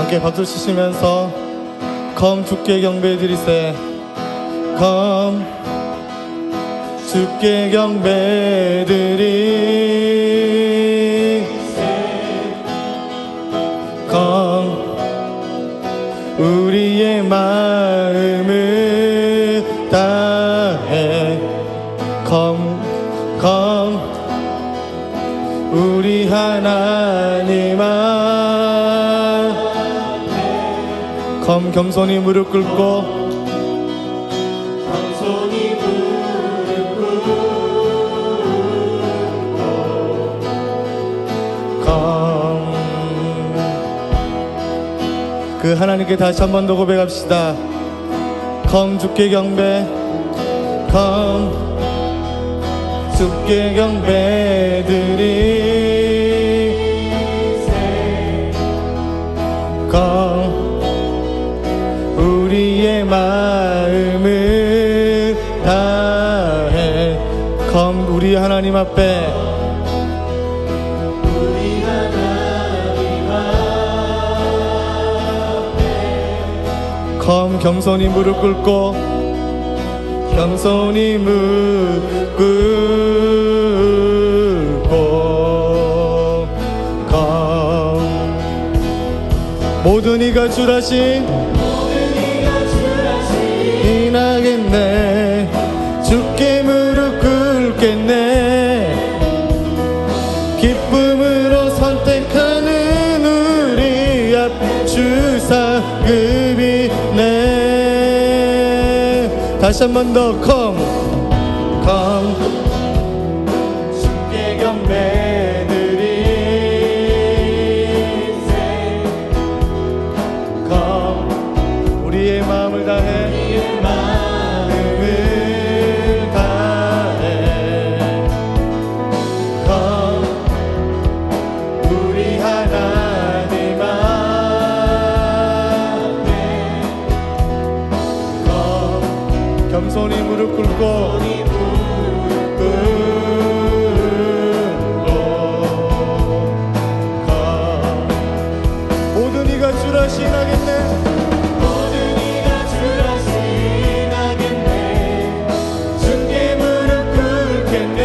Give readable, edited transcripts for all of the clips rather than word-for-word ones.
함께 박수 치시면서 검 주께 경배 드리세. 검 주께 경배 드리세. 검 우리의 마음을 다해. 검 우리 하나님 앞에 검 겸손히 무릎 꿇고 검 그 하나님께 다시 한 번 더 고백합시다. 검 주께 경배. 검 주께 경배 드리세. 검 우리의 마음을 다해. 검 우리 하나님 앞에 검 겸손히 무릎 꿇고 겸손히 무릎 꿇고 검 모든 이가 주라신 인하겠네. 주께 무릎 꿇겠네. 기쁨으로 선택하는 우리 앞 주사금이네. 다시 한 번 더 come 주께 경배 드리세. come 우리의 마음을 다해. come 우리 하나님 앞에 come 겸손히 무릎 꿇고 모든 이가 주라 신하겠네. 모든 이가 주라 신하겠네. 주께 무릎 꿇겠네.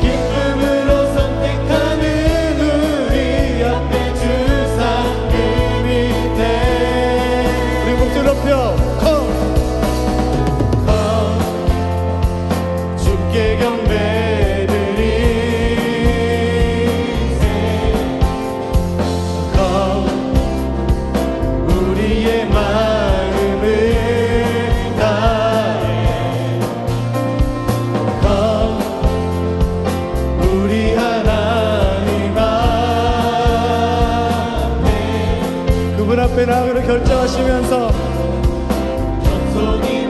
기쁨으로 선택하는 우리 앞에 주사금이네. 우리 목소리 높여 주께 경배 드리세. 우리의 마음을 다해. 우리 하나님 앞에 그분 앞에 나아가기로 결정하시면서 겸손히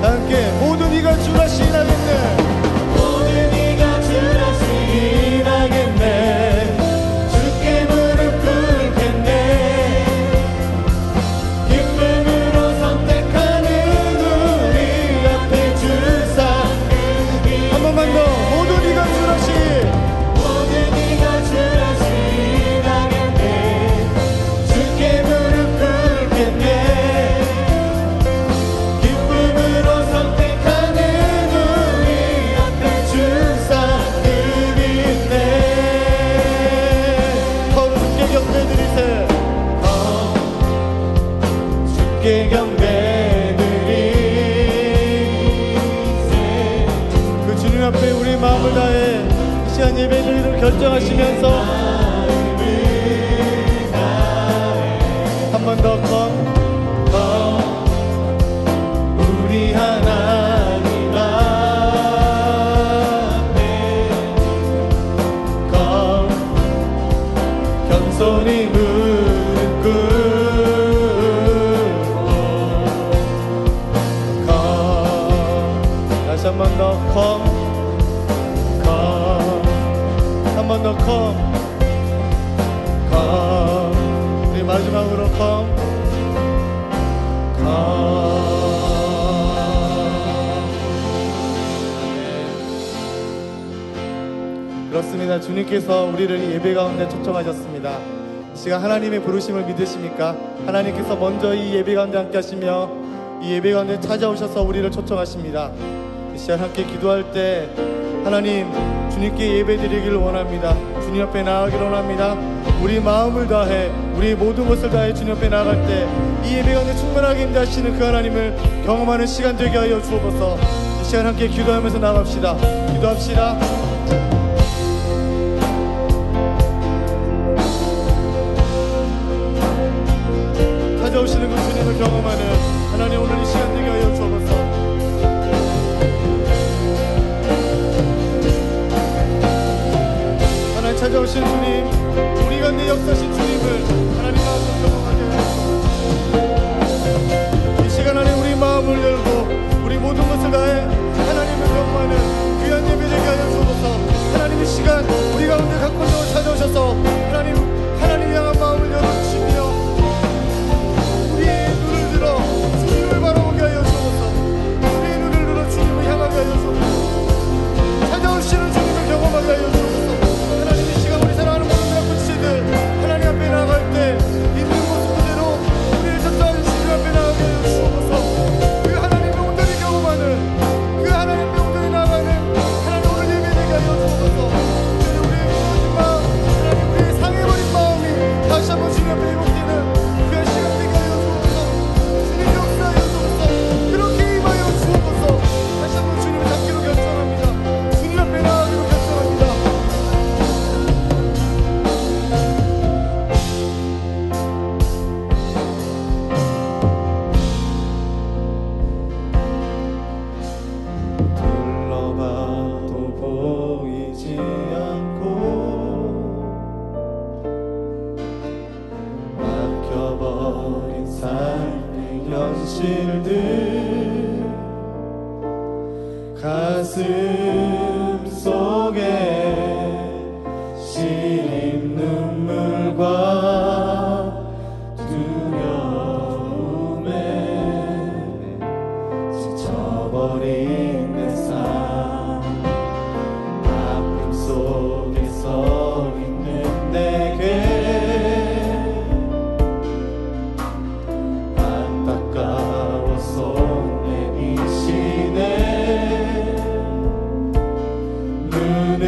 함께 모든 이가 주라 신하겠네. 모든 이가 주라 신하겠네. 주께 무릎 꿇겠네. 기쁨으로 선택하는 우리 앞에 주사금이. 한 번만 더 모든 이가 주라 모든 이가 주라 신하겠네. 주께 무릎 꿇겠네. 주께 경배 드리세. 그 주님 앞에 우리 마음을 다해 이 시간 예배 드리기로 결정하시면서 한 번 더 우리 하나님 앞에 겸손히 무릎 꿇고 다시 한 번 더 한 번 더 우리 마지막으로 그렇습니다. 주님께서 우리를 이 예배 가운데 초청하셨습니다. 이 시간 하나님의 부르심을 믿으십니까? 하나님께서 먼저 이 예배 가운데 함께 하시며 이 예배 가운데 찾아오셔서 우리를 초청하십니다. 이 시간 함께 기도할 때 하나님 주님께 예배 드리기를 원합니다. 주님 앞에 나아가기를 원합니다. 우리 마음을 다해 우리 모든 것을 다해 주님 앞에 나아갈 때 이 예배 가운데 충만하게 임하시는 그 하나님을 경험하는 시간 되게 하여 주옵소서. 이 시간 함께 기도하면서 나갑시다. 기도합시다. 찾아오시는 그 주님을 경험하는 하나님 오늘 이 시간 되게 하여 주옵소서. 하나님 찾아오신 주님, 우리 가운데 역사신 주님을 하나님 마음으로 경험하게 하여 주옵소서. 이 시간 안에 우리 마음을 열고 우리 모든 것을 다해 하나님을 경험하는 귀한 예배 되게 하여 주옵소서. 하나님의 시간 우리 가운데 각본적으로 찾아오셔서 하나님 향한 마음을 열어주시며 우리의 눈을 들어 주님을 바라보게 하여 주옵소서. 우리의 눈을 들어 주님을 향하게 하여 주옵소서. 찾아오시는 주님을 경험하게 하여 주옵소서. 하나님의 시간 우리 사랑하는 모든 아픈 지체들 하나님 앞에 나아갈 때 있는 모습 그대로 우리를 찾아오신 주님 앞에 나가게 하여 주옵소서. 그 하나님의 온전히 경험하는 그 하나님의 온전히 나아가는 하나님 오늘 예배되게 하여 주옵소서. 우리의 무너진 마음 하나님 우리의 상해버린 마음이 다시 한번 주님 앞에 회복되는 귀한 시간 되게 하여 주옵소서. 주님 역사하여 주옵소서. 그렇게 임하여 주옵소서. 다시 한번 주님을 잡기로 결정합니다. 주님 앞에 나아가기로 결정합니다. 둘러봐도 보이지 않고 막혀버린 삶의 현실들 가슴 속에 시린 눈물과 두려움에 지쳐버린 내 삶 아픔 속에 서 있는 내게 안타까워 손 내미시네. 눈을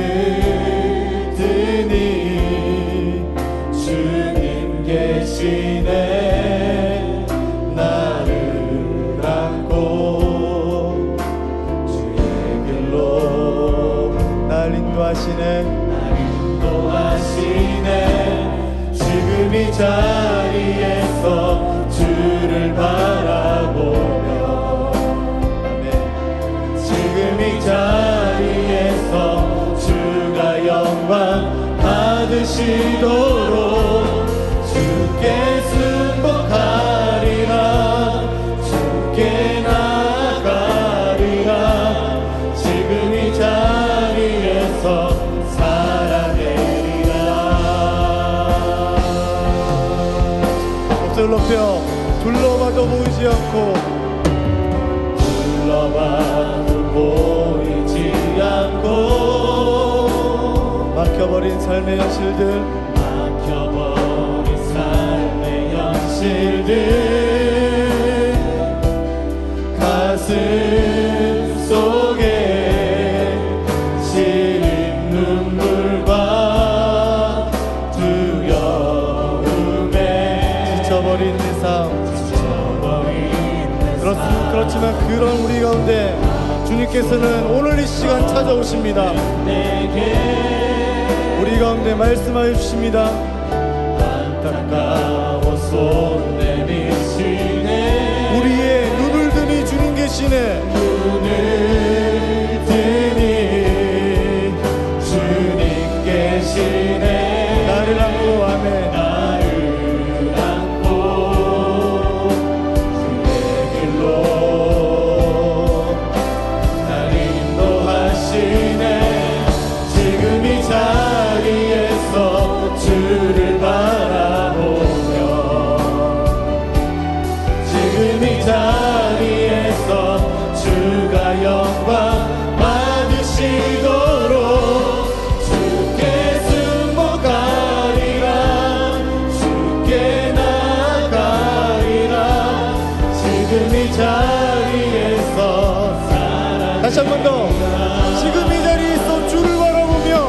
뜨니 주님 계시네. 나를 안고 주의 길로 날 인도하시네. 지금 이 자리에서 주를 바라보며 지금 이 자리에서 주가 영광 받으시도록 주께 순복하리라. 주께 나아가리라. 지금 이 자리에서 살아내리라. 목소리를 높여 둘러봐도 보이지 않고 둘러봐도 보이지 않고 막혀버린 삶의 현실들 막혀버린 삶의 현실들 가슴 속에 시린 눈물과 두려움에 지쳐버린 내 삶 그렇지만 그런 우리 가운데 주님께서는 오늘 이 시간 찾아오십니다. 우리 가운데 말씀하여 주십니다. 안타까워 손 내미시네. 우리의 눈을 드니 주님 계시네. 눈을 드니 주님 계시네. 나를 안고 아멘. 주를 바라보며 지금 이 자리에서 주가 영광 받으시도록 주 다시 한 번 더 지금 이 자리에 있어 주를 바라보며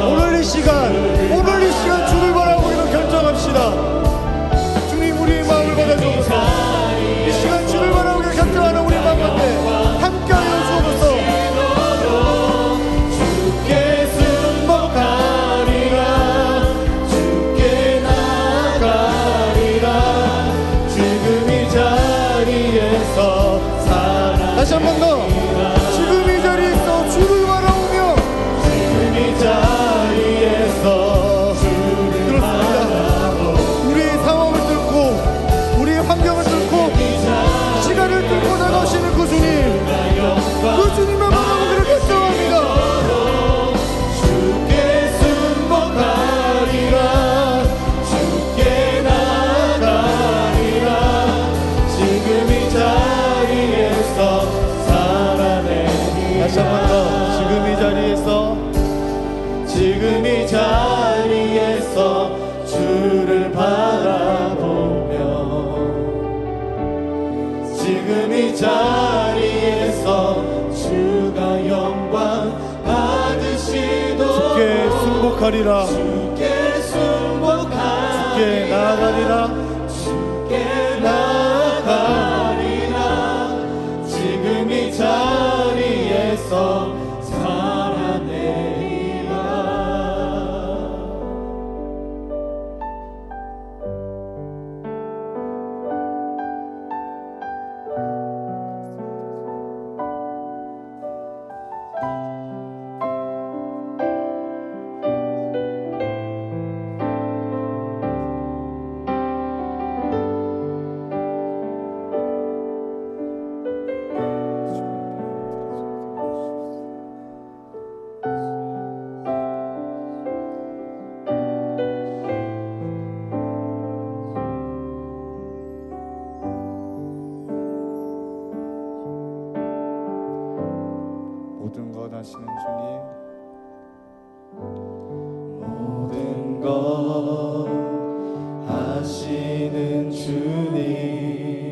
오늘 이 시간 주를 바라보기로 결정합시다. 주님 우리의 마음을 받아주옵소서. 이 시간 주를 바라보기로 결정하는 우리 마음 가운데 함께하여 주옵소서. 주께 승복하리라 주께 나가리라 지금 이 자리에서 다시 한 번 더 지금 이 자리에 있어 주를 바라보며 지금 이 자리에서 그렇습니다. 우리의 상황을 뚫고 우리의 환경을 뚫고 시간을 뚫고 나가시는 그 주님, 그 주님만 바라보기로 결정합니다. 주께 승복하리라 주께 나가리라 지금 이 자리에서 살아내리라 다시 한 번 더 지금 이 자리에서 지금 이 자리에서 주를 바라보며 지금 이 자리에서 주가 영광 받으시도록 주께 승복하리라 주께 승복하리라 주께 나아가리라 주께 나가리라 지금 이 자리에서 살아내리라 모든 것 아시는 주님, 모든 것 아시는 주님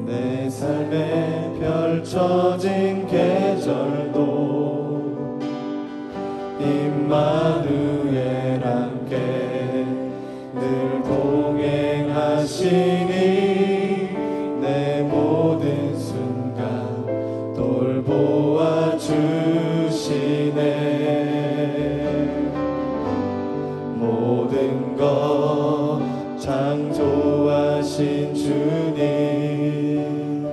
내 삶에 펼쳐진 계절도 임마누엘 함께 늘 동행하시니 내 모든 순간 돌보아 주시네 모든 것 창조하신 주님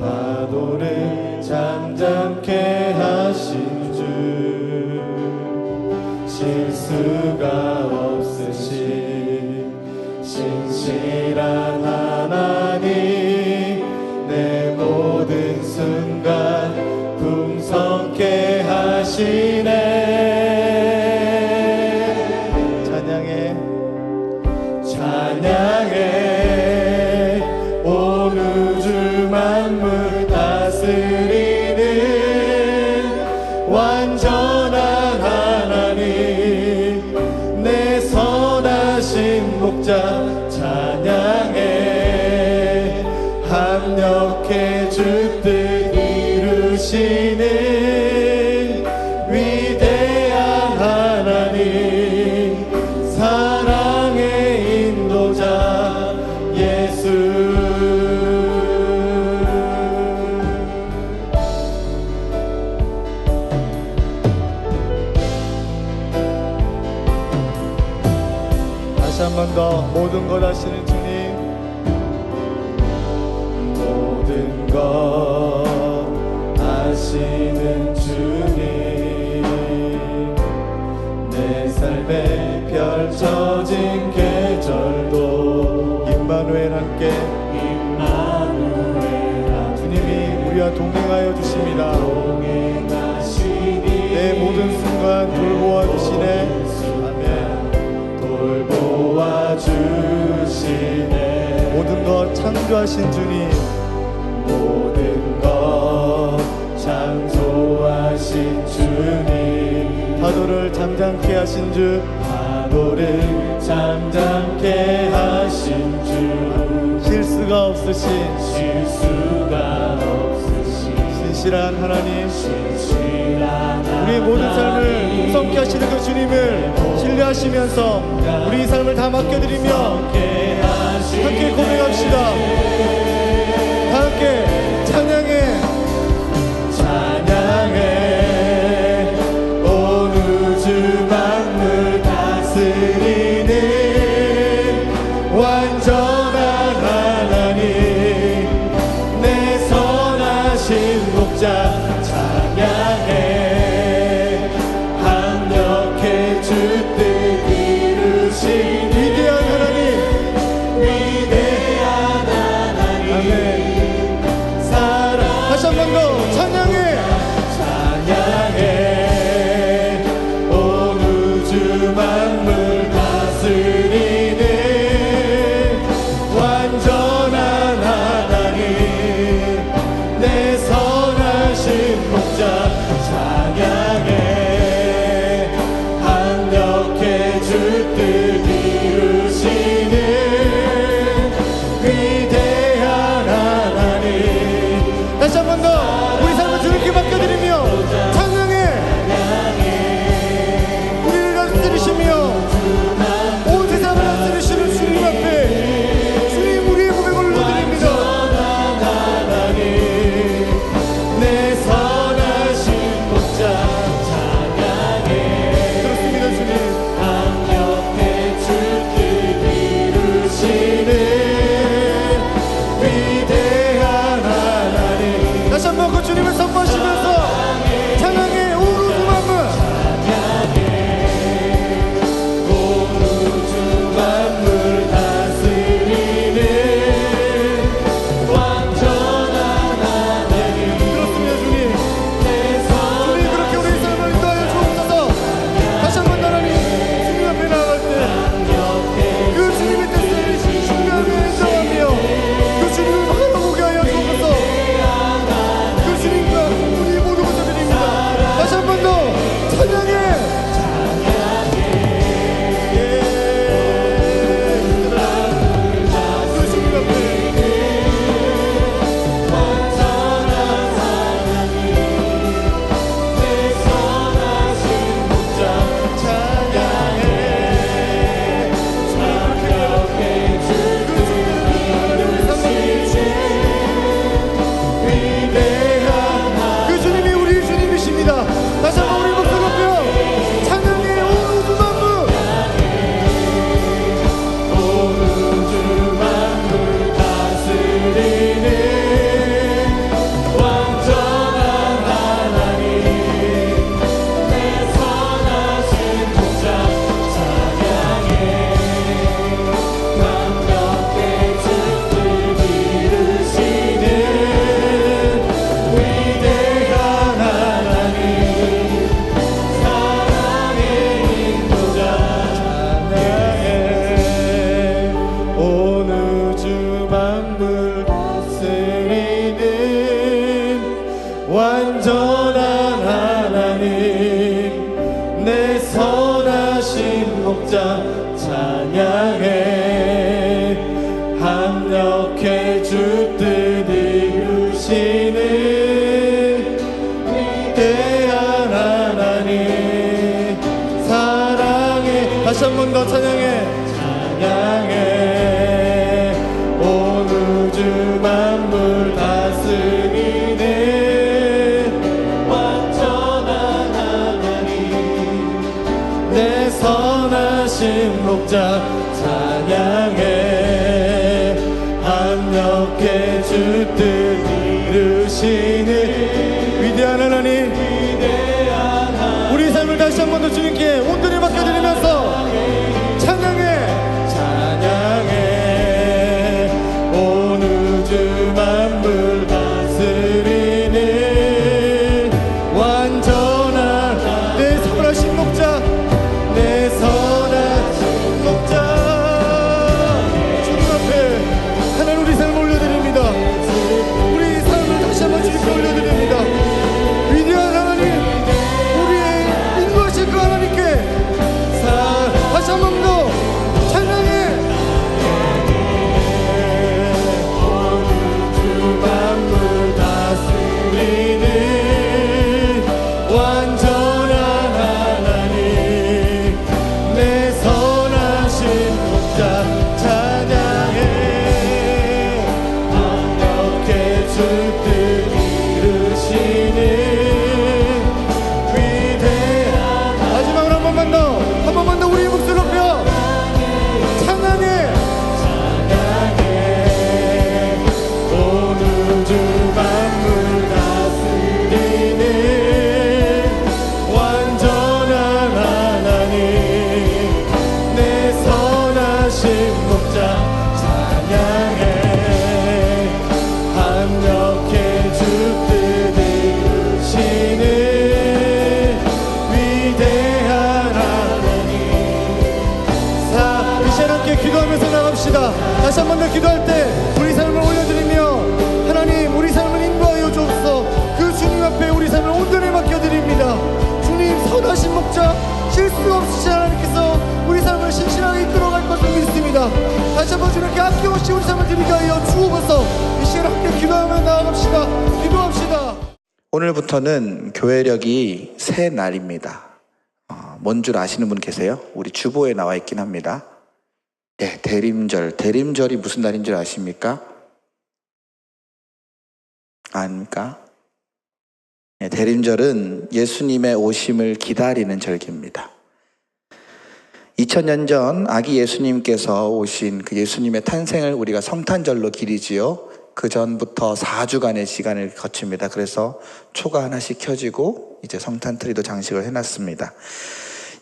파도를 잠잠케 하신 주 실수가 없으신 신실한 하나님 내 모든 순간 풍성케 하시네 찬양해 온 우주 만물 다스리는 완전한 하나님 내 선하신 목자 찬양해 합력해 주뜻 이루시는 위대한 하나님 사랑의 인도자 예수 다시 한 번 더 모든 것 아시는 주님, 모든 것 아시는 주님 내 삶에 펼쳐진 계절도 임마누엘 함께 주님이 우리와 동행하여 주십니다. 내 모든 순간 돌보아 주시네. 아멘. 돌보아 주시네 모든 것 창조하신 주님, 모든 것 창조하신 주님 파도를 잠잠케 하신 주, 파도를 잠잠케 하신 주 쉴 수가 없으신 쉴 수가 없으신 신실한 하나님, 신실한 우리의 모든 삶을 풍성케 하시는 그 주님을 신뢰하시면서 우리 삶을 다 맡겨드리며 함께 고백합시다. 다 함께 찬양해 온 우주 만물 다스리는 완전한 하나님, 내 선하신 목자 찬양해. 합력해 주 뜻 이루신 위대한 하나님, 위대한 하나님, 아멘. 사랑. 다시 한 번 더 찬양해. 온 우주 만물 다스리는 완전한 하나님, 내 선하신 목자 찬양해. 합력해 주 뜻 이루시는 위대한 하나님. 다시 한 번 더 우리 삶을 주님께 맡겨드리며 찬양해. 우리를 다스리시며 온 세상을 다스리시는 주님 앞에 주님 우리의 고백을 올려드립니다. 내 선하신 목자 찬양해. 그렇습니다 주님. 합력해 주 뜻 이루시는 위대한 하나님. 다시 한번 그 주님을 선포하시면서 찬양해. 온 우주 만물, 온 우주 만물 다스리는 완전한 하나님. 그렇습니다 주님. 주님 그렇게 우리 삶을 인도하여 주옵소서. 다시 한번 하나님 주님 앞에 나아갈 때 그 주님의 뜻을 신뢰하며 인정하며 그 주님을 바라보게 하여 주옵소서. 그 주님과 우리 모두가 드립니다. 다시 한 번 더 찬양해. 그 주님 앞에 그 주님이 우리 주님이십니다. 다시 한번 우리 목소리 높여 찬양해. 온 우주 만물, 온 우주 만물 다스리는 완전한 하나님, 내 선하신 목자 찬양해. 완벽해 주 뜻 이루시는 위대한 하나님, 사랑의 인도자 찬양해. 온 우주 만물 다스리는 완전한 하나님, 내 선하신 목자 찬양해. 합력해 주 뜻 이루시는 위대한 하나님, 사랑해. 다시 한 번 더 찬양해. 찬양해. 온 우주 만물 다스리는 완전한 하나님, 내 선하신 목자 찬양해. 합력해 주 뜻 이루시는 위대한 하나님, 우리 삶을 다시 한 번 더 주님께 온전히 맡겨드리면서 찬양해. 찬양해. 온 우주 만물 다스리는 완전한 내 선하신 목자, 내 선하신 목자. 주님 앞에 하나님 우리 삶을 올려드립니다. 우리 삶을 다시 한번 주님께 올려드립니다. 위대한 하나님, 우리의 인도하실 그 하나님께 다시 한 번 더 찬양해. 주 뜻 이루시는 위대한 마지막으로 한 번만 더 우리의 목소리 높여 찬양해. 온 우주 만물 다스리는 완전한 하나님 내 선하신 목자 찬양해 합력해 주 뜻 이루시는 위대한 하나님. 이 시간 함께 기도하면서 나갑시다. 다시 한 번 더 기도할 때 우리 삶을 올려드리며 하나님 우리 삶을 인도하여 주옵소서. 그 주님 앞에 우리 삶을 온전히 맡겨드립니다. 주님 선하신 목자 실수 없으신 하나님께서 우리 삶을 신실하게 이끌어갈 것을 믿습니다. 다시 한번 주님께 아낌없이 우리 삶을 드리게 하여 주옵소서. 이 시간 함께 기도하며 나아갑시다. 기도합시다. 오늘부터는 교회력이 새 날입니다. 뭔 줄 아시는 분 계세요? 우리 주보에 나와 있긴 합니다. 네, 대림절. 대림절이 무슨 날인 줄 아십니까? 아닙니까? 네, 대림절은 예수님의 오심을 기다리는 절기입니다. 2000년 전 아기 예수님께서 오신 그 예수님의 탄생을 우리가 성탄절로 기리지요. 그 전부터 4주간의 시간을 거칩니다. 그래서 초가 하나씩 켜지고 이제 성탄트리도 장식을 해놨습니다.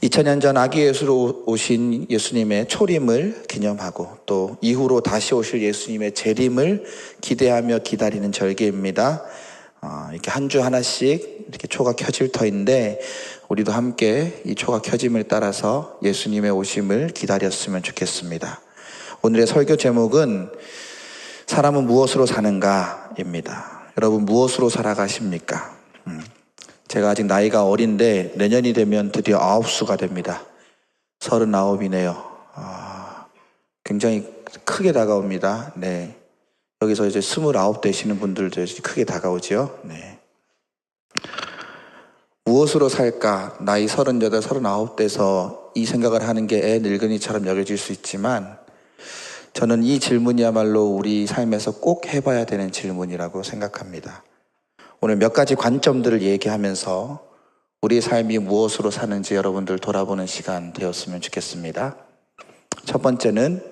2000년 전 아기 예수로 오신 예수님의 초림을 기념하고 또 이후로 다시 오실 예수님의 재림을 기대하며 기다리는 절기입니다. 이렇게 한 주 하나씩 이렇게 초가 켜질 터인데 우리도 함께 이 초가 켜짐을 따라서 예수님의 오심을 기다렸으면 좋겠습니다. 오늘의 설교 제목은 사람은 무엇으로 사는가입니다. 여러분 무엇으로 살아가십니까? 제가 아직 나이가 어린데 내년이 되면 드디어 9수가 됩니다. 39이네요. 굉장히 크게 다가옵니다. 네. 여기서 이제 29 되시는 분들도 크게 다가오죠. 네. 무엇으로 살까? 나이 38, 39 돼서 이 생각을 하는 게 애 늙은이처럼 여겨질 수 있지만 저는 이 질문이야말로 우리 삶에서 꼭 해봐야 되는 질문이라고 생각합니다. 오늘 몇 가지 관점들을 얘기하면서 우리의 삶이 무엇으로 사는지 여러분들 돌아보는 시간 되었으면 좋겠습니다. 첫 번째는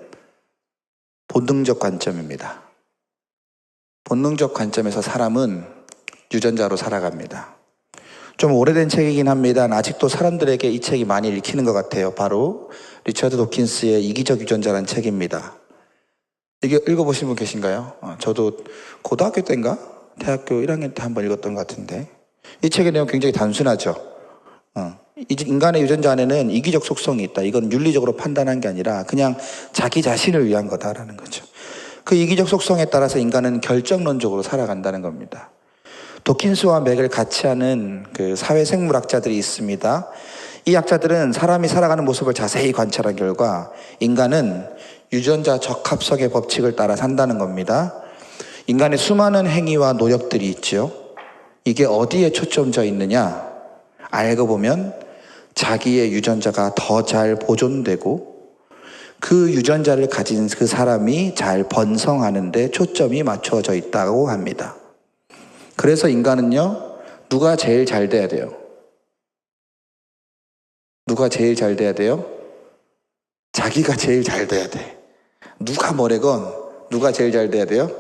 본능적 관점입니다. 본능적 관점에서 사람은 유전자로 살아갑니다. 좀 오래된 책이긴 합니다. 아직도 사람들에게 이 책이 많이 읽히는 것 같아요. 바로 리처드 도킨스의 이기적 유전자라는 책입니다. 이게 읽어보신 분 계신가요? 저도 고등학교 때인가? 대학교 1학년 때 한번 읽었던 것 같은데 이 책의 내용 굉장히 단순하죠. 인간의 유전자 안에는 이기적 속성이 있다. 이건 윤리적으로 판단한 게 아니라 그냥 자기 자신을 위한 거다라는 거죠. 그 이기적 속성에 따라서 인간은 결정론적으로 살아간다는 겁니다. 도킨스와 맥을 같이 하는 그 사회생물학자들이 있습니다. 이 학자들은 사람이 살아가는 모습을 자세히 관찰한 결과 인간은 유전자 적합성의 법칙을 따라 산다는 겁니다. 인간의 수많은 행위와 노력들이 있죠. 이게 어디에 초점져 있느냐? 알고 보면 자기의 유전자가 더 잘 보존되고 그 유전자를 가진 그 사람이 잘 번성하는 데 초점이 맞춰져 있다고 합니다. 그래서 인간은요, 누가 제일 잘 돼야 돼요? 누가 제일 잘 돼야 돼요? 자기가 제일 잘 돼야 돼. 누가 뭐래건 누가 제일 잘 돼야 돼요?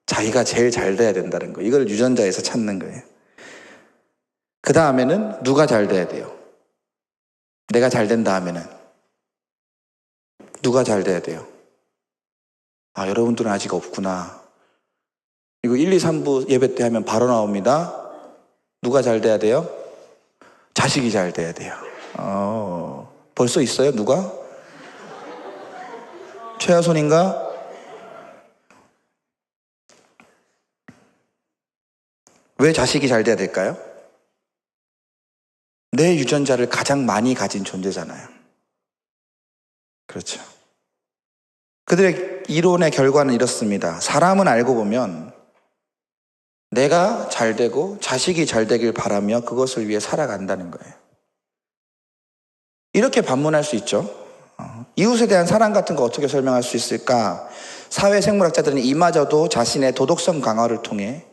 자기가 제일 잘 돼야 된다는 거. 이걸 유전자에서 찾는 거예요. 그 다음에는 누가 잘 돼야 돼요? 내가 잘 된 다음에는 누가 잘 돼야 돼요? 여러분들은 아직 없구나. 이거 1, 2, 3부 예배 때 하면 바로 나옵니다. 누가 잘 돼야 돼요? 자식이 잘 돼야 돼요. 벌써 있어요? 누가? 최하손인가? 왜 자식이 잘 돼야 될까요? 내 유전자를 가장 많이 가진 존재잖아요. 그렇죠. 그들의 이론의 결과는 이렇습니다. 사람은 알고 보면 내가 잘 되고 자식이 잘 되길 바라며 그것을 위해 살아간다는 거예요. 이렇게 반문할 수 있죠. 이웃에 대한 사랑 같은 거 어떻게 설명할 수 있을까? 사회생물학자들은 이마저도 자신의 도덕성 강화를 통해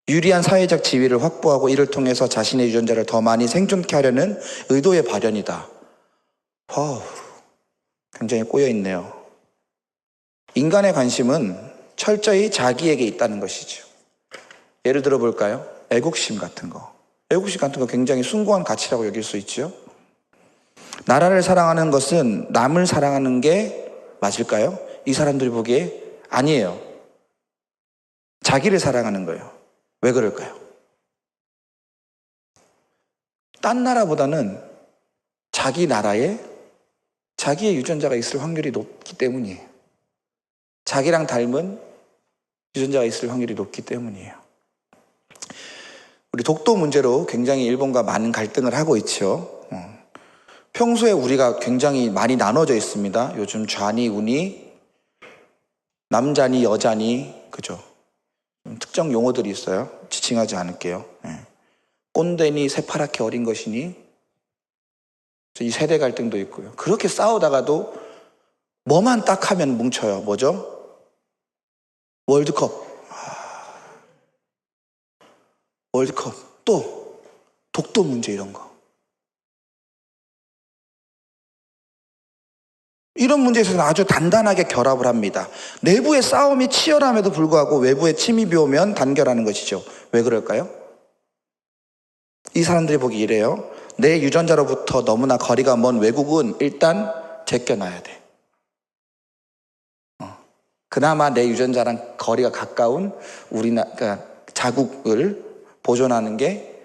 유리한 사회적 지위를 확보하고 이를 통해서 자신의 유전자를 더 많이 생존케 하려는 의도의 발현이다. 와우, 굉장히 꼬여있네요. 인간의 관심은 철저히 자기에게 있다는 것이죠. 예를 들어 볼까요? 애국심 같은 거. 애국심 같은 거 굉장히 숭고한 가치라고 여길 수 있죠. 나라를 사랑하는 것은 남을 사랑하는 게 맞을까요? 이 사람들이 보기에 아니에요. 자기를 사랑하는 거예요. 왜 그럴까요? 딴 나라보다는 자기 나라에 자기의 유전자가 있을 확률이 높기 때문이에요. 자기랑 닮은 유전자가 있을 확률이 높기 때문이에요. 우리 독도 문제로 굉장히 일본과 많은 갈등을 하고 있죠. 평소에 우리가 굉장히 많이 나눠져 있습니다. 요즘 좌니 우니, 남자니 여자니, 그죠? 특정 용어들이 있어요. 지칭하지 않을게요. 꼰대니 새파랗게 어린 것이니, 이 세대 갈등도 있고요. 그렇게 싸우다가도 뭐만 딱 하면 뭉쳐요. 뭐죠? 월드컵. 월드컵. 또 독도 문제 이런 거. 이런 문제에서는 아주 단단하게 결합을 합니다. 내부의 싸움이 치열함에도 불구하고 외부의 침입이 오면 단결하는 것이죠. 왜 그럴까요? 이 사람들이 보기 이래요. 내 유전자로부터 너무나 거리가 먼 외국은 일단 제껴놔야 돼. 그나마 내 유전자랑 거리가 가까운 그러니까 자국을 보존하는 게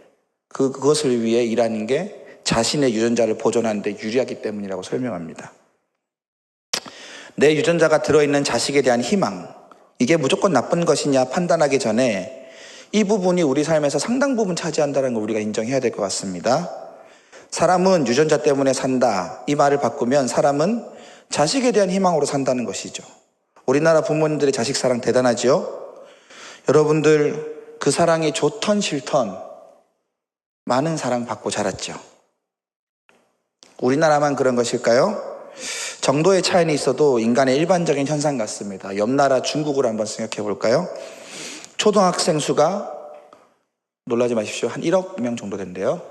그것을 위해 일하는 게 자신의 유전자를 보존하는 데 유리하기 때문이라고 설명합니다. 내 유전자가 들어있는 자식에 대한 희망, 이게 무조건 나쁜 것이냐 판단하기 전에 이 부분이 우리 삶에서 상당 부분 차지한다는 걸 우리가 인정해야 될 것 같습니다. 사람은 유전자 때문에 산다. 이 말을 바꾸면 사람은 자식에 대한 희망으로 산다는 것이죠. 우리나라 부모님들의 자식 사랑 대단하죠? 여러분들 그 사랑이 좋던 싫던 많은 사랑 받고 자랐죠. 우리나라만 그런 것일까요? 정도의 차이는 있어도 인간의 일반적인 현상 같습니다. 옆 나라 중국을 한번 생각해 볼까요? 초등학생 수가 놀라지 마십시오. 한 1억 명 정도 된대요.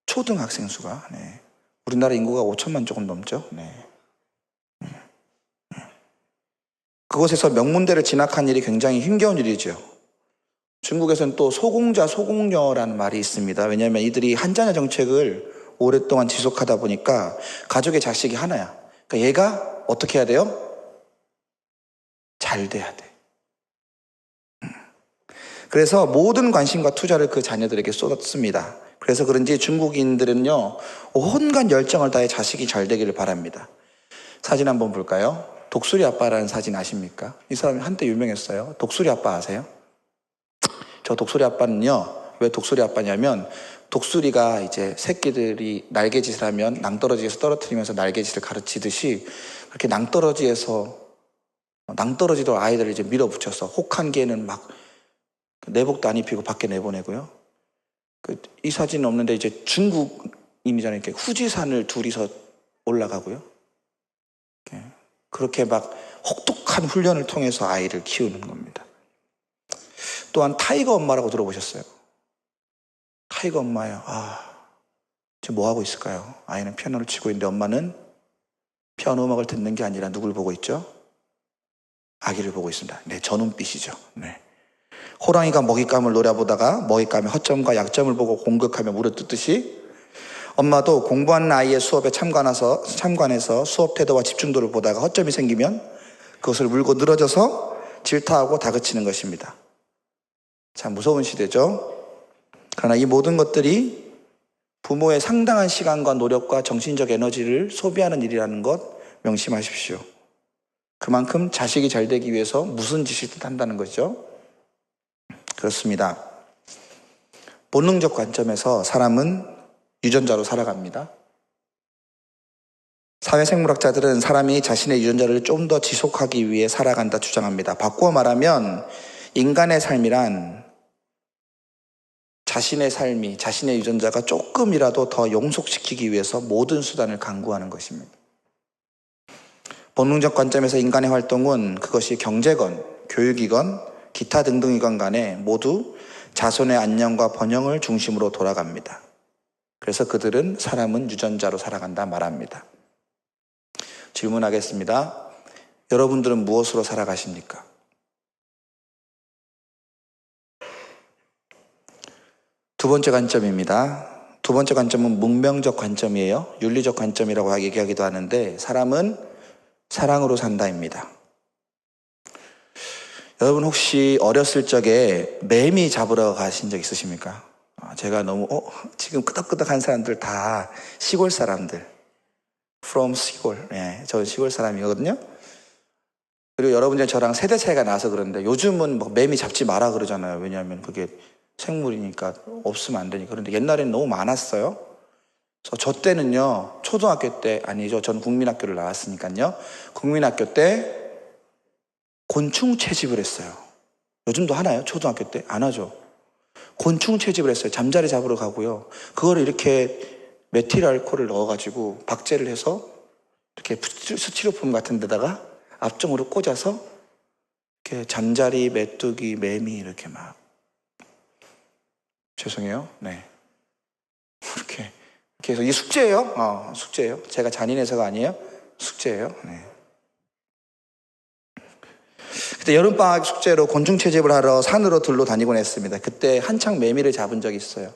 초등학생 수가. 네. 우리나라 인구가 5천만 조금 넘죠. 네. 그곳에서 명문대를 진학한 일이 굉장히 힘겨운 일이죠. 중국에서는 또 소공자, 소공녀라는 말이 있습니다. 왜냐하면 이들이 한자녀 정책을 오랫동안 지속하다 보니까 가족의 자식이 하나야. 그러니까 얘가 어떻게 해야 돼요? 잘 돼야 돼. 그래서 모든 관심과 투자를 그 자녀들에게 쏟았습니다. 그래서 그런지 중국인들은요, 온갖 열정을 다해 자식이 잘 되기를 바랍니다. 사진 한번 볼까요? 독수리 아빠라는 사진 아십니까? 이 사람이 한때 유명했어요. 독수리 아빠 아세요? 저 독수리 아빠는요, 왜 독수리 아빠냐면 독수리가 이제 새끼들이 날개짓을 하면 낭떠러지에서 떨어뜨리면서 날개짓을 가르치듯이 그렇게 낭떠러지도 아이들을 이제 밀어붙여서 혹한 개는 막 내복도 안 입히고 밖에 내보내고요. 이 사진은 없는데 이제 중국인이잖아요. 이렇게 후지산을 둘이서 올라가고요. 그렇게 막 혹독한 훈련을 통해서 아이를 키우는 겁니다. 또한 타이거 엄마라고 들어보셨어요? 타이거 엄마예요. 지금 뭐 하고 있을까요? 아이는 피아노를 치고 있는데 엄마는 피아노 음악을 듣는 게 아니라 누굴 보고 있죠? 아기를 보고 있습니다. 네, 저 눈빛이죠. 네. 호랑이가 먹잇감을 노려보다가 먹잇감의 허점과 약점을 보고 공격하며 물어뜯듯이 엄마도 공부하는 아이의 수업에 참관해서 수업 태도와 집중도를 보다가 허점이 생기면 그것을 물고 늘어져서 질타하고 다그치는 것입니다. 참 무서운 시대죠. 그러나 이 모든 것들이 부모의 상당한 시간과 노력과 정신적 에너지를 소비하는 일이라는 것 명심하십시오. 그만큼 자식이 잘 되기 위해서 무슨 짓이든 한다는 거죠. 그렇습니다. 본능적 관점에서 사람은 유전자로 살아갑니다. 사회생물학자들은 사람이 자신의 유전자를 좀 더 지속하기 위해 살아간다 주장합니다. 바꾸어 말하면 인간의 삶이란 자신의 삶이, 자신의 유전자가 조금이라도 더 용속시키기 위해서 모든 수단을 강구하는 것입니다. 본능적 관점에서 인간의 활동은 그것이 경제건 교육이건 기타 등등이건 간에 모두 자손의 안녕과 번영을 중심으로 돌아갑니다. 그래서 그들은 사람은 유전자로 살아간다 말합니다. 질문하겠습니다. 여러분들은 무엇으로 살아가십니까? 두 번째 관점입니다. 두 번째 관점은 문명적 관점이에요. 윤리적 관점이라고 얘기하기도 하는데 사람은 사랑으로 산다입니다. 여러분 혹시 어렸을 적에 매미 잡으러 가신 적 있으십니까? 제가 너무 지금 끄덕끄덕한 사람들 다 시골 사람들. From 시골. 네, 저는 시골 사람이거든요. 그리고 여러분들 저랑 세대 차이가 나서 그런데 요즘은 뭐 매미 잡지 마라 그러잖아요. 왜냐하면 그게 생물이니까 없으면 안 되니까. 그런데 옛날에는 너무 많았어요. 그래서 저 때는요, 초등학교 때, 아니죠. 전 국민학교를 나왔으니까요. 국민학교 때 곤충 채집을 했어요. 요즘도 하나요? 초등학교 때? 안 하죠. 곤충 채집을 했어요. 잠자리 잡으러 가고요. 그거를 이렇게 메틸 알코올을 넣어가지고 박제를 해서 이렇게 스티로폼 같은 데다가 앞쪽으로 꽂아서 이렇게 잠자리, 메뚜기, 매미 이렇게 막 죄송해요. 네. 이렇게 해서 이게 숙제예요. 숙제예요. 제가 잔인해서가 아니에요. 숙제예요. 네. 그때 여름방학 숙제로 곤충 채집을 하러 산으로 들로 다니곤 했습니다. 그때 한창 매미를 잡은 적이 있어요.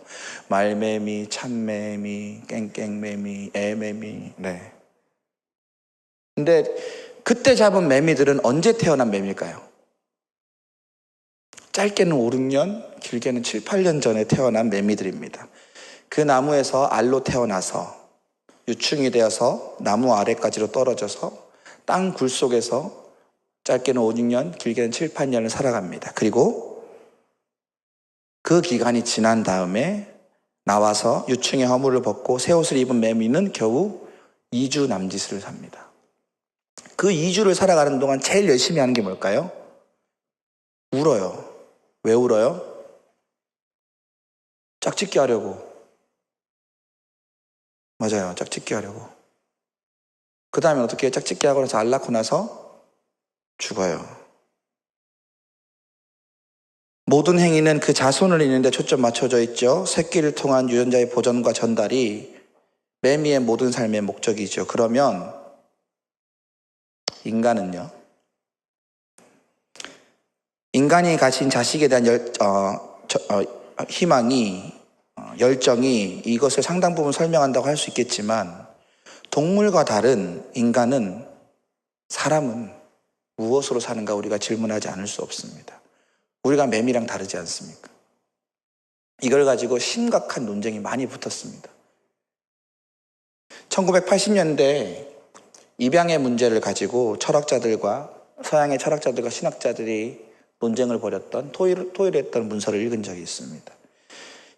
말매미, 참매미, 깽깽매미, 애매미. 네. 근데 그때 잡은 매미들은 언제 태어난 매미일까요? 짧게는 5, 6년, 길게는 7, 8년 전에 태어난 매미들입니다. 그 나무에서 알로 태어나서 유충이 되어서 나무 아래까지로 떨어져서 땅 굴 속에서 짧게는 5, 6년, 길게는 7, 8년을 살아갑니다. 그리고 그 기간이 지난 다음에 나와서 유충의 허물을 벗고 새 옷을 입은 매미는 겨우 2주 남짓을 삽니다. 그 2주를 살아가는 동안 제일 열심히 하는 게 뭘까요? 울어요. 왜 울어요? 짝짓기 하려고. 맞아요. 짝짓기 하려고. 그 다음에 어떻게 짝짓기 하고 나서 알 낳고 나서 죽어요. 모든 행위는 그 자손을 잇는 데 초점 맞춰져 있죠. 새끼를 통한 유전자의 보존과 전달이 매미의 모든 삶의 목적이죠. 그러면 인간은요? 인간이 가진 자식에 대한 희망이, 열정이 이것을 상당 부분 설명한다고 할 수 있겠지만 동물과 다른 인간은, 사람은 무엇으로 사는가 우리가 질문하지 않을 수 없습니다. 우리가 매미랑 다르지 않습니까? 이걸 가지고 심각한 논쟁이 많이 붙었습니다. 1980년대 입양의 문제를 가지고 철학자들과 서양의 철학자들과 신학자들이 논쟁을 벌였던 토의했던 문서를 읽은 적이 있습니다.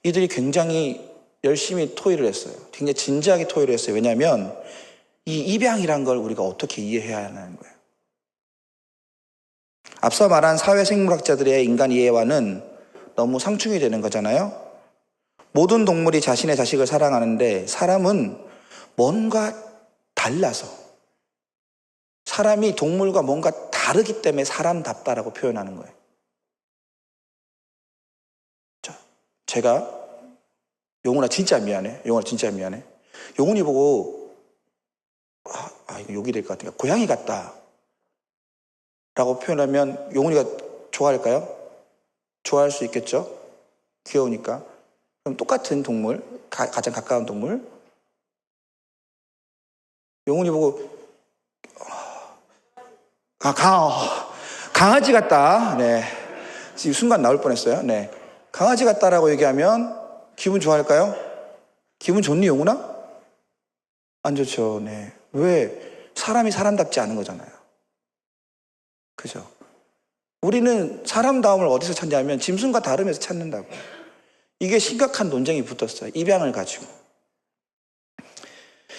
이들이 굉장히 열심히 토의를 했어요. 굉장히 진지하게 토의를 했어요. 왜냐하면 이 입양이란 걸 우리가 어떻게 이해해야 하는 거예요. 앞서 말한 사회생물학자들의 인간 이해와는 너무 상충이 되는 거잖아요. 모든 동물이 자신의 자식을 사랑하는데 사람은 뭔가 달라서, 사람이 동물과 뭔가 다르기 때문에 사람답다라고 표현하는 거예요. 제가 용훈아 진짜 미안해. 용훈아 진짜 미안해. 용훈이 보고 이거 욕이 될 것 같으니까 고양이 같다 라고 표현하면 용훈이가 좋아할까요? 좋아할 수 있겠죠? 귀여우니까. 그럼 똑같은 동물, 가장 가까운 동물, 용훈이 보고 강아지 같다. 네. 지금 순간 나올 뻔했어요. 네. 강아지 같다라고 얘기하면 기분 좋아할까요? 기분 좋니, 용훈아? 안 좋죠. 네. 왜? 사람이 사람답지 않은 거잖아요. 그죠? 우리는 사람다움을 어디서 찾냐면 짐승과 다름에서 찾는다고. 이게 심각한 논쟁이 붙었어요. 입양을 가지고.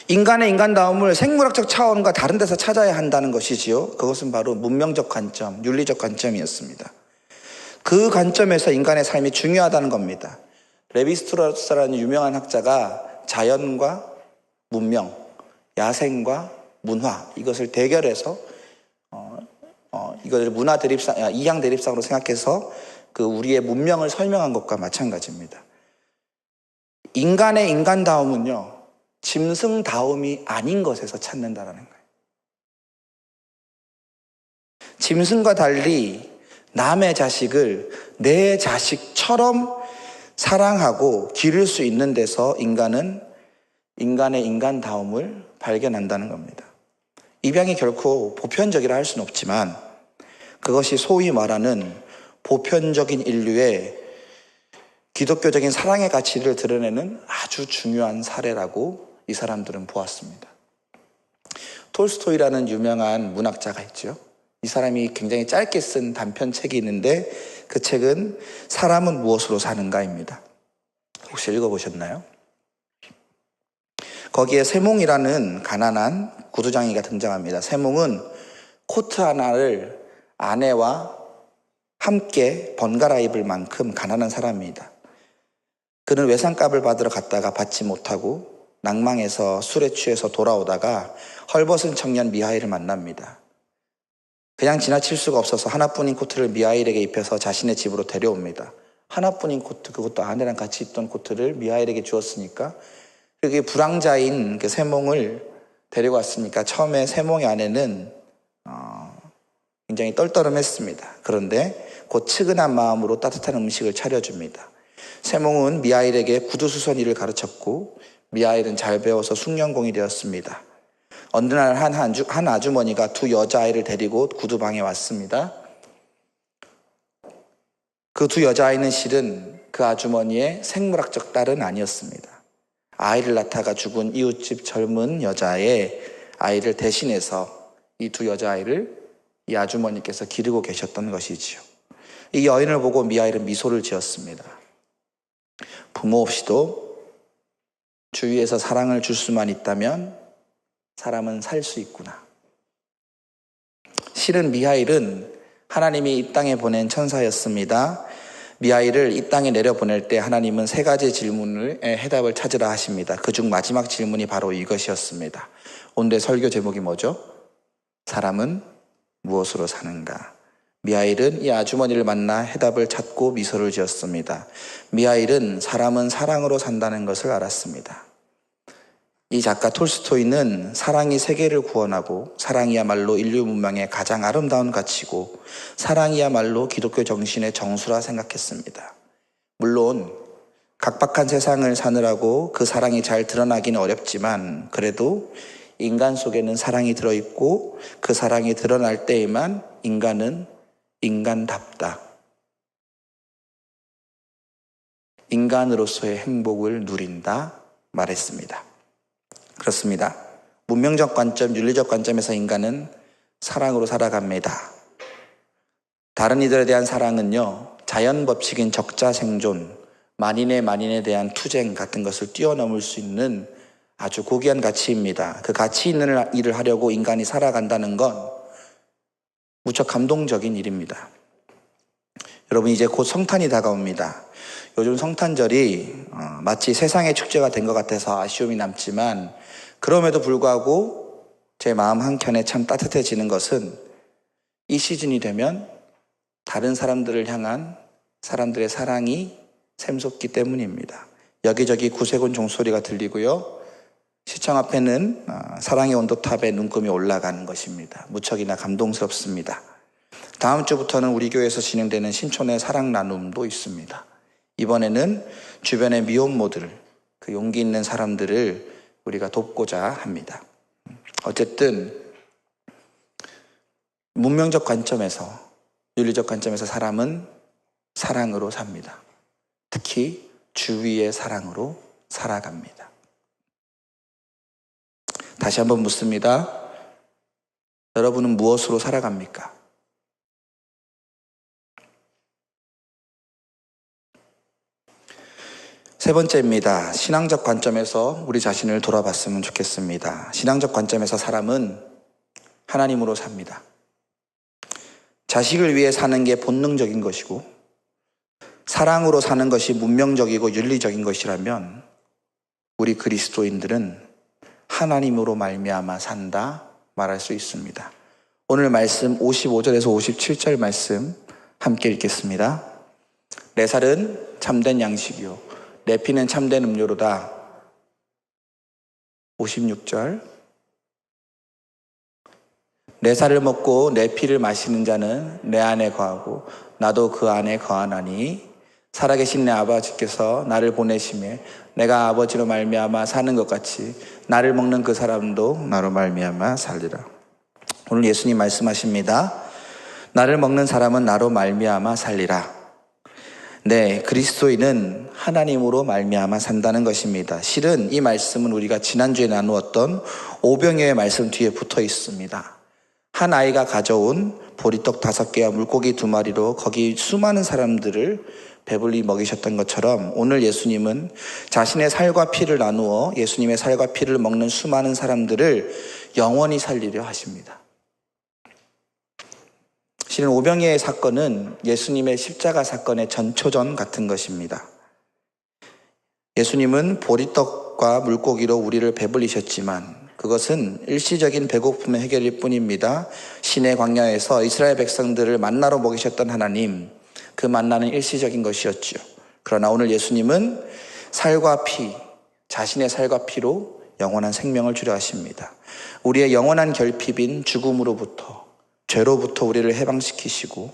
인간의 인간다움을 생물학적 차원과 다른 데서 찾아야 한다는 것이지요. 그것은 바로 문명적 관점, 윤리적 관점이었습니다. 그 관점에서 인간의 삶이 중요하다는 겁니다. 레비스트로스라는 유명한 학자가 자연과 문명, 야생과 문화, 이것을 대결해서 이것을 문화 대립상, 이양 대립상으로 생각해서 그 우리의 문명을 설명한 것과 마찬가지입니다. 인간의 인간다움은요, 짐승다움이 아닌 것에서 찾는다라는 거예요. 짐승과 달리 남의 자식을 내 자식처럼 사랑하고 기를 수 있는 데서 인간은 인간의 인간다움을 발견한다는 겁니다. 입양이 결코 보편적이라 할 수는 없지만 그것이 소위 말하는 보편적인 인류의 기독교적인 사랑의 가치를 드러내는 아주 중요한 사례라고 이 사람들은 보았습니다. 톨스토이라는 유명한 문학자가 있죠. 이 사람이 굉장히 짧게 쓴 단편책이 있는데 그 책은 사람은 무엇으로 사는가입니다. 혹시 읽어보셨나요? 거기에 세몽이라는 가난한 구두장이가 등장합니다. 세몽은 코트 하나를 아내와 함께 번갈아 입을 만큼 가난한 사람입니다. 그는 외상값을 받으러 갔다가 받지 못하고 낭망해서 술에 취해서 돌아오다가 헐벗은 청년 미하일을 만납니다. 그냥 지나칠 수가 없어서 하나뿐인 코트를 미하일에게 입혀서 자신의 집으로 데려옵니다. 하나뿐인 코트, 그것도 아내랑 같이 입던 코트를 미하일에게 주었으니까, 그게 불황자인 그 세몽을 데리고 왔으니까 처음에 세몽의 아내는 굉장히 떨떠름했습니다. 그런데 곧 측은한 마음으로 따뜻한 음식을 차려줍니다. 세몽은 미하일에게 구두수선이를 가르쳤고 미하일은 잘 배워서 숙련공이 되었습니다. 어느 날 한 아주머니가 두 여자아이를 데리고 구두방에 왔습니다. 그 두 여자아이는 실은 그 아주머니의 생물학적 딸은 아니었습니다. 아이를 낳다가 죽은 이웃집 젊은 여자의 아이를 대신해서 이 두 여자아이를 이 아주머니께서 기르고 계셨던 것이지요. 이 여인을 보고 미하일은 미소를 지었습니다. 부모 없이도 주위에서 사랑을 줄 수만 있다면 사람은 살 수 있구나. 실은 미하일은 하나님이 이 땅에 보낸 천사였습니다. 미하일을 이 땅에 내려보낼 때 하나님은 세 가지 질문의 해답을 찾으라 하십니다. 그중 마지막 질문이 바로 이것이었습니다. 오늘의 설교 제목이 뭐죠? 사람은 무엇으로 사는가? 미하일은 이 아주머니를 만나 해답을 찾고 미소를 지었습니다. 미하일은 사람은 사랑으로 산다는 것을 알았습니다. 이 작가 톨스토이는 사랑이 세계를 구원하고 사랑이야말로 인류 문명의 가장 아름다운 가치고 사랑이야말로 기독교 정신의 정수라 생각했습니다. 물론 각박한 세상을 사느라고 그 사랑이 잘 드러나기는 어렵지만 그래도 인간 속에는 사랑이 들어있고 그 사랑이 드러날 때에만 인간은 인간답다. 인간으로서의 행복을 누린다 말했습니다. 그렇습니다. 문명적 관점, 윤리적 관점에서 인간은 사랑으로 살아갑니다. 다른 이들에 대한 사랑은요, 자연 법칙인 적자 생존, 만인에 대한 투쟁 같은 것을 뛰어넘을 수 있는 아주 고귀한 가치입니다. 그 가치 있는 일을 하려고 인간이 살아간다는 건 무척 감동적인 일입니다. 여러분, 이제 곧 성탄이 다가옵니다. 요즘 성탄절이 마치 세상의 축제가 된 것 같아서 아쉬움이 남지만 그럼에도 불구하고 제 마음 한켠에 참 따뜻해지는 것은 이 시즌이 되면 다른 사람들을 향한 사람들의 사랑이 샘솟기 때문입니다. 여기저기 구세군 종소리가 들리고요. 시청 앞에는 사랑의 온도탑에 눈금이 올라가는 것입니다. 무척이나 감동스럽습니다. 다음 주부터는 우리 교회에서 진행되는 신촌의 사랑 나눔도 있습니다. 이번에는 주변의 미혼모들, 그 용기 있는 사람들을 우리가 돕고자 합니다. 어쨌든 문명적 관점에서, 윤리적 관점에서 사람은 사랑으로 삽니다. 특히 주위의 사랑으로 살아갑니다. 다시 한번 묻습니다. 여러분은 무엇으로 살아갑니까? 세 번째입니다. 신앙적 관점에서 우리 자신을 돌아봤으면 좋겠습니다. 신앙적 관점에서 사람은 하나님으로 삽니다. 자식을 위해 사는 게 본능적인 것이고 사랑으로 사는 것이 문명적이고 윤리적인 것이라면 우리 그리스도인들은 하나님으로 말미암아 산다 말할 수 있습니다. 오늘 말씀 55절에서 57절 말씀 함께 읽겠습니다. 내 살은 참된 양식이요 내 피는 참된 음료로다. 56절 내 살을 먹고 내 피를 마시는 자는 내 안에 거하고 나도 그 안에 거하나니 살아계신 내 아버지께서 나를 보내심에 내가 아버지로 말미암아 사는 것 같이 나를 먹는 그 사람도 나로 말미암아 살리라. 오늘 예수님 말씀하십니다. 나를 먹는 사람은 나로 말미암아 살리라. 네, 그리스도인은 하나님으로 말미암아 산다는 것입니다. 실은 이 말씀은 우리가 지난주에 나누었던 오병이어의 말씀 뒤에 붙어 있습니다. 한 아이가 가져온 보리떡 5개와 물고기 2마리로 거기 수많은 사람들을 배불리 먹이셨던 것처럼 오늘 예수님은 자신의 살과 피를 나누어 예수님의 살과 피를 먹는 수많은 사람들을 영원히 살리려 하십니다. 실은 오병이어의 사건은 예수님의 십자가 사건의 전초전 같은 것입니다. 예수님은 보리떡과 물고기로 우리를 배불리셨지만 그것은 일시적인 배고픔의 해결일 뿐입니다. 시내 광야에서 이스라엘 백성들을 만나로 먹이셨던 하나님, 그 만나는 일시적인 것이었죠. 그러나 오늘 예수님은 살과 피, 자신의 살과 피로 영원한 생명을 주려 하십니다. 우리의 영원한 결핍인 죽음으로부터, 죄로부터 우리를 해방시키시고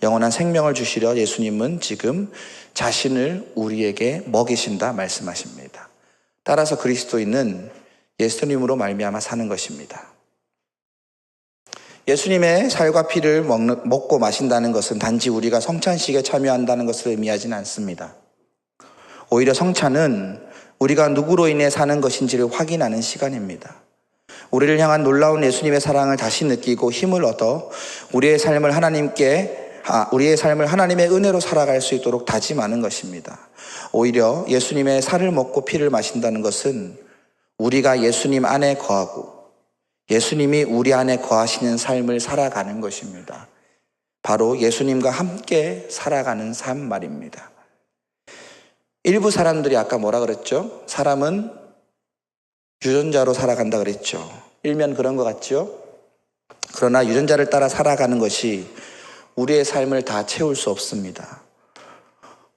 영원한 생명을 주시려 예수님은 지금 자신을 우리에게 먹이신다 말씀하십니다. 따라서 그리스도인은 예수님으로 말미암아 사는 것입니다. 예수님의 살과 피를 먹고 마신다는 것은 단지 우리가 성찬식에 참여한다는 것을 의미하지는 않습니다. 오히려 성찬은 우리가 누구로 인해 사는 것인지를 확인하는 시간입니다. 우리를 향한 놀라운 예수님의 사랑을 다시 느끼고 힘을 얻어 우리의 삶을 하나님의 은혜로 살아갈 수 있도록 다짐하는 것입니다. 오히려 예수님의 살을 먹고 피를 마신다는 것은 우리가 예수님 안에 거하고 예수님이 우리 안에 거하시는 삶을 살아가는 것입니다. 바로 예수님과 함께 살아가는 삶 말입니다. 일부 사람들이 아까 뭐라 그랬죠? 사람은 유전자로 살아간다 그랬죠. 일면 그런 것 같죠? 그러나 유전자를 따라 살아가는 것이 우리의 삶을 다 채울 수 없습니다.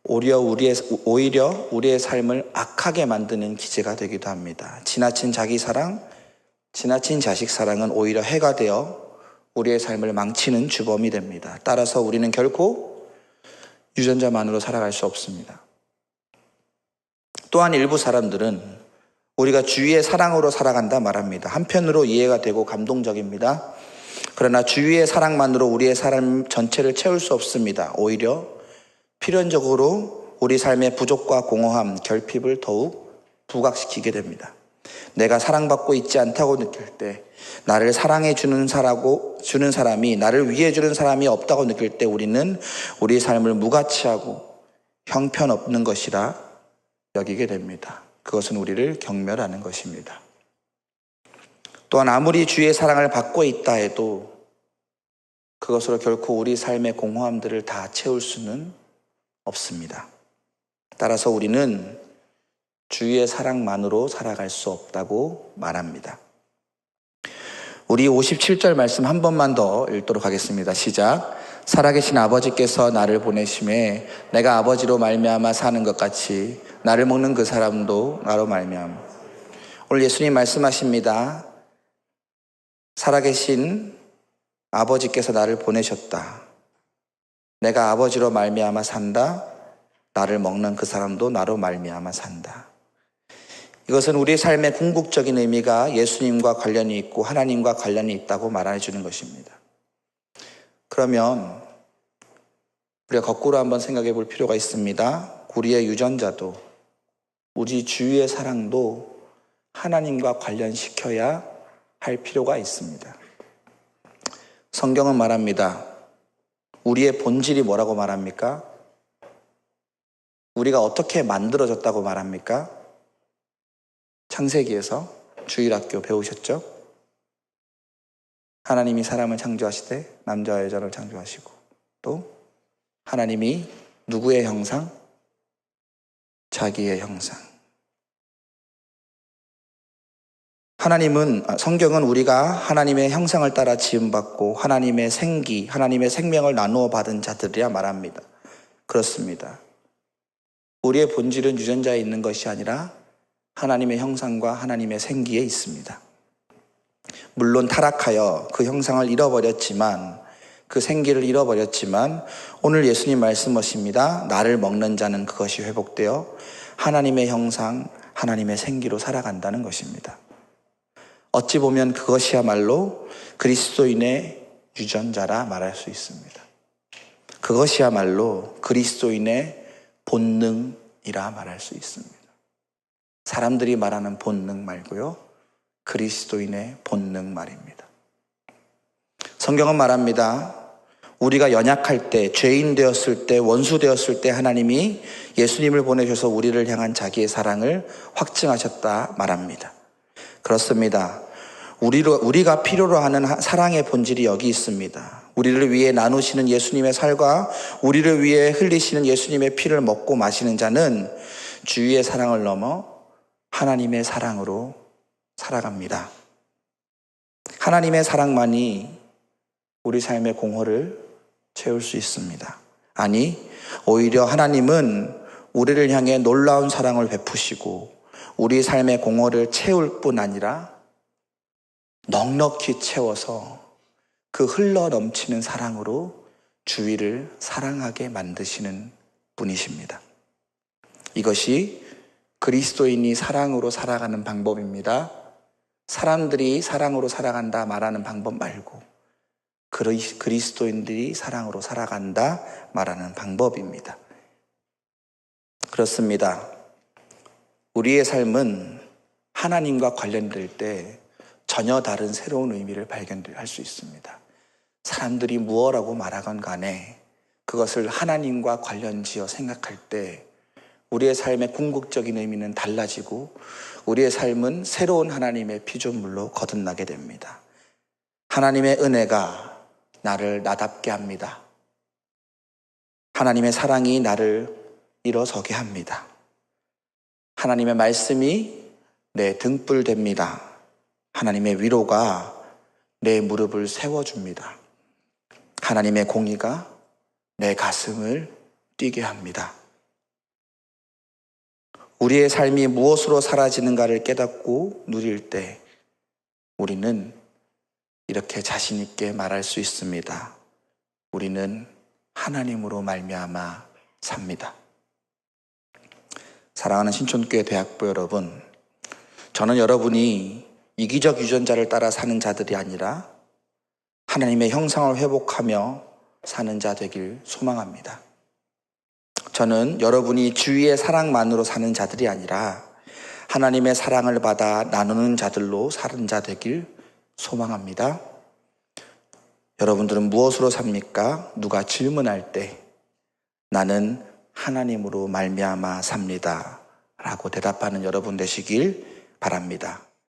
오히려 우리의 삶을 악하게 만드는 기제가 되기도 합니다. 지나친 자기 사랑, 지나친 자식 사랑은 오히려 해가 되어 우리의 삶을 망치는 주범이 됩니다. 따라서 우리는 결코 유전자만으로 살아갈 수 없습니다. 또한 일부 사람들은 우리가 주위의 사랑으로 살아간다 말합니다. 한편으로 이해가 되고 감동적입니다. 그러나 주위의 사랑만으로 우리의 삶 전체를 채울 수 없습니다. 오히려 필연적으로 우리 삶의 부족과 공허함, 결핍을 더욱 부각시키게 됩니다. 내가 사랑받고 있지 않다고 느낄 때, 나를 사랑해 주는 사람이 나를 위해 주는 사람이 없다고 느낄 때 우리는 우리 삶을 무가치하고 형편없는 것이라 여기게 됩니다. 그것은 우리를 경멸하는 것입니다. 또한 아무리 주의 사랑을 받고 있다 해도 그것으로 결코 우리 삶의 공허함들을 다 채울 수는 없습니다. 따라서 우리는 주의 사랑만으로 살아갈 수 없다고 말합니다. 우리 57절 말씀 한 번만 더 읽도록 하겠습니다. 시작. 살아계신 아버지께서 나를 보내심에 내가 아버지로 말미암아 사는 것 같이 나를 먹는 그 사람도 나로 말미암아. 오늘 예수님 말씀하십니다. 살아계신 아버지께서 나를 보내셨다. 내가 아버지로 말미암아 산다. 나를 먹는 그 사람도 나로 말미암아 산다. 이것은 우리의 삶의 궁극적인 의미가 예수님과 관련이 있고 하나님과 관련이 있다고 말해 주는 것입니다. 그러면 우리가 거꾸로 한번 생각해 볼 필요가 있습니다. 우리의 유전자도 우리 주위의 사랑도 하나님과 관련시켜야 할 필요가 있습니다. 성경은 말합니다. 우리의 본질이 뭐라고 말합니까? 우리가 어떻게 만들어졌다고 말합니까? 창세기에서 주일학교 배우셨죠? 하나님이 사람을 창조하시되 남자와 여자를 창조하시고 또 하나님이 누구의 형상? 자기의 형상. 성경은 우리가 하나님의 형상을 따라 지음받고 하나님의 생기, 하나님의 생명을 나누어 받은 자들이라 말합니다. 그렇습니다. 우리의 본질은 유전자에 있는 것이 아니라 하나님의 형상과 하나님의 생기에 있습니다. 물론 타락하여 그 형상을 잃어버렸지만, 그 생기를 잃어버렸지만 오늘 예수님 말씀하십니다. 나를 먹는 자는 그것이 회복되어 하나님의 형상, 하나님의 생기로 살아간다는 것입니다. 어찌 보면 그것이야말로 그리스도인의 유전자라 말할 수 있습니다. 그것이야말로 그리스도인의 본능이라 말할 수 있습니다. 사람들이 말하는 본능 말고요, 그리스도인의 본능 말입니다. 성경은 말합니다. 우리가 연약할 때, 죄인 되었을 때, 원수 되었을 때 하나님이 예수님을 보내셔서 우리를 향한 자기의 사랑을 확증하셨다 말합니다. 그렇습니다. 우리가 필요로 하는 사랑의 본질이 여기 있습니다. 우리를 위해 나누시는 예수님의 살과 우리를 위해 흘리시는 예수님의 피를 먹고 마시는 자는 주위의 사랑을 넘어 하나님의 사랑으로 살아갑니다. 하나님의 사랑만이 우리 삶의 공허를 채울 수 있습니다. 아니, 오히려 하나님은 우리를 향해 놀라운 사랑을 베푸시고 우리 삶의 공허를 채울 뿐 아니라 넉넉히 채워서 그 흘러 넘치는 사랑으로 주위를 사랑하게 만드시는 분이십니다. 이것이 그리스도인이 사랑으로 살아가는 방법입니다. 사람들이 사랑으로 살아간다 말하는 방법 말고 그리스도인들이 사랑으로 살아간다 말하는 방법입니다. 그렇습니다. 우리의 삶은 하나님과 관련될 때 전혀 다른 새로운 의미를 발견할 수 있습니다. 사람들이 무엇라고 말하건 간에 그것을 하나님과 관련지어 생각할 때 우리의 삶의 궁극적인 의미는 달라지고 우리의 삶은 새로운 하나님의 피조물로 거듭나게 됩니다. 하나님의 은혜가 나를 나답게 합니다. 하나님의 사랑이 나를 일어서게 합니다. 하나님의 말씀이 내 등불 됩니다. 하나님의 위로가 내 무릎을 세워줍니다. 하나님의 공의가 내 가슴을 뛰게 합니다. 우리의 삶이 무엇으로 사라지는가를 깨닫고 누릴 때 우리는 이렇게 자신 있게 말할 수 있습니다. 우리는 하나님으로 말미암아 삽니다. 사랑하는 신촌교회 대학부 여러분, 저는 여러분이 이기적 유전자를 따라 사는 자들이 아니라 하나님의 형상을 회복하며 사는 자 되길 소망합니다. 저는 여러분이 주위의 사랑만으로 사는 자들이 아니라 하나님의 사랑을 받아 나누는 자들로 사는 자 되길 소망합니다. 여러분들은 무엇으로 삽니까? 누가 질문할 때 나는 하나님으로 말미암아 삽니다 라고 대답하는 여러분 되시길 바랍니다.